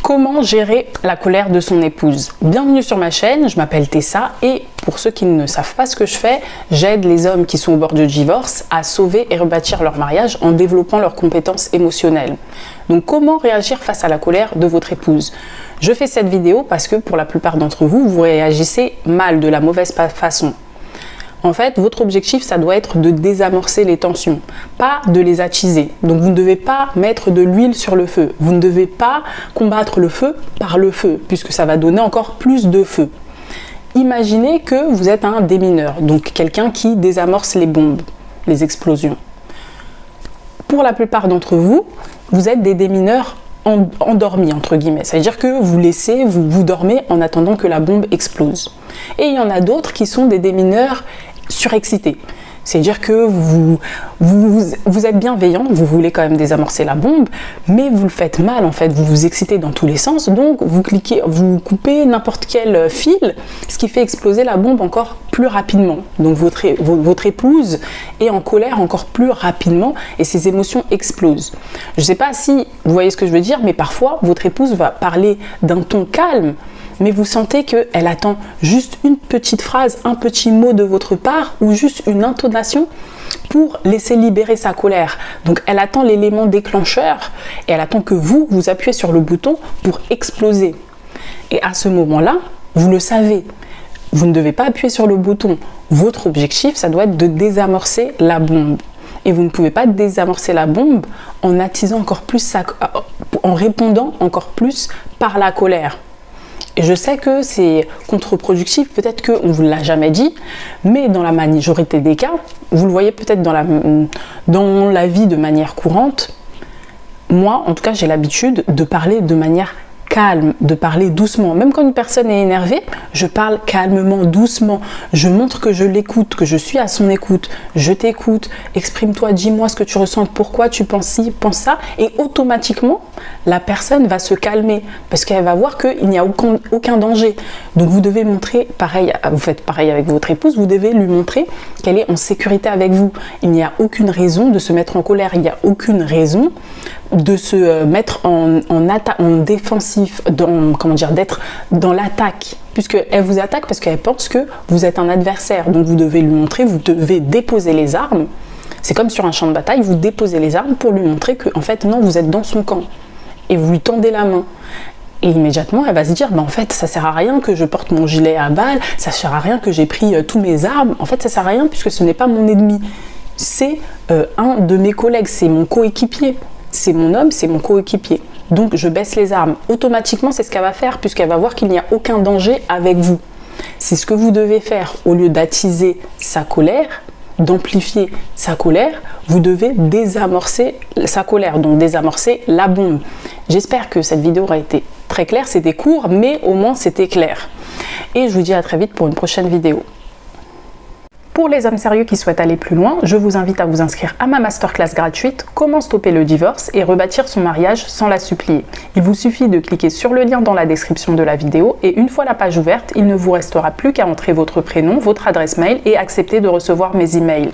Comment gérer la colère de son épouse? Bienvenue sur ma chaîne, je m'appelle Tessa et pour ceux qui ne savent pas ce que je fais, j'aide les hommes qui sont au bord du divorce à sauver et rebâtir leur mariage en développant leurs compétences émotionnelles. Donc comment réagir face à la colère de votre épouse? Je fais cette vidéo parce que pour la plupart d'entre vous, vous réagissez mal, de la mauvaise façon. En fait, votre objectif, ça doit être de désamorcer les tensions, pas de les attiser. Donc, vous ne devez pas mettre de l'huile sur le feu. Vous ne devez pas combattre le feu par le feu, puisque ça va donner encore plus de feu. Imaginez que vous êtes un démineur, donc quelqu'un qui désamorce les bombes, les explosions. Pour la plupart d'entre vous, vous êtes des démineurs endormis, entre guillemets. Ça veut dire que vous dormez en attendant que la bombe explose. Et il y en a d'autres qui sont des démineurs surexcités. C'est-à-dire que vous êtes bienveillant, vous voulez quand même désamorcer la bombe, mais vous le faites mal en fait, vous vous excitez dans tous les sens, donc vous coupez n'importe quel fil, ce qui fait exploser la bombe encore plus rapidement. Donc votre épouse est en colère encore plus rapidement et ses émotions explosent. Je ne sais pas si vous voyez ce que je veux dire, mais parfois votre épouse va parler d'un ton calme, mais vous sentez qu'elle attend juste une petite phrase, un petit mot de votre part ou juste une intonation pour laisser libérer sa colère. Donc elle attend l'élément déclencheur et elle attend que vous appuyez sur le bouton pour exploser. Et à ce moment-là, vous le savez, vous ne devez pas appuyer sur le bouton. Votre objectif, ça doit être de désamorcer la bombe. Et vous ne pouvez pas désamorcer la bombe en attisant encore plus, en répondant encore plus par la colère. Et je sais que c'est contre-productif, peut-être qu'on ne vous l'a jamais dit, mais dans la majorité des cas, vous le voyez peut-être dans la vie de manière courante, moi, en tout cas, j'ai l'habitude de parler de manière calme, de parler doucement. Même quand une personne est énervée, je parle calmement, doucement. Je montre que je l'écoute, que je suis à son écoute. Je t'écoute, exprime-toi, dis-moi ce que tu ressens, pourquoi tu penses ci, penses ça. Et automatiquement, la personne va se calmer parce qu'elle va voir qu'il n'y a aucun danger. Donc vous devez montrer, pareil, vous faites pareil avec votre épouse, vous devez lui montrer qu'elle est en sécurité avec vous. Il n'y a aucune raison de se mettre en colère, il n'y a aucune raison de se mettre en défensif, d'être dans l'attaque, puisqu'elle vous attaque parce qu'elle pense que vous êtes un adversaire. Donc vous devez lui montrer, vous devez déposer les armes. C'est comme sur un champ de bataille, vous déposez les armes pour lui montrer que en fait non, vous êtes dans son camp et vous lui tendez la main. Et immédiatement, elle va se dire, en fait, ça sert à rien que je porte mon gilet à balles, ça sert à rien que j'ai pris tous mes armes. En fait, ça sert à rien puisque ce n'est pas mon ennemi. C'est un de mes collègues, c'est mon coéquipier. C'est mon homme, c'est mon coéquipier. Donc, je baisse les armes. Automatiquement, c'est ce qu'elle va faire puisqu'elle va voir qu'il n'y a aucun danger avec vous. C'est ce que vous devez faire. Au lieu d'attiser sa colère, d'amplifier sa colère, vous devez désamorcer sa colère, donc désamorcer la bombe. J'espère que cette vidéo aura été très claire. C'était court, mais au moins c'était clair. Et je vous dis à très vite pour une prochaine vidéo. Pour les hommes sérieux qui souhaitent aller plus loin, je vous invite à vous inscrire à ma masterclass gratuite « Comment stopper le divorce et rebâtir son mariage sans la supplier ». Il vous suffit de cliquer sur le lien dans la description de la vidéo et une fois la page ouverte, il ne vous restera plus qu'à entrer votre prénom, votre adresse mail et accepter de recevoir mes emails.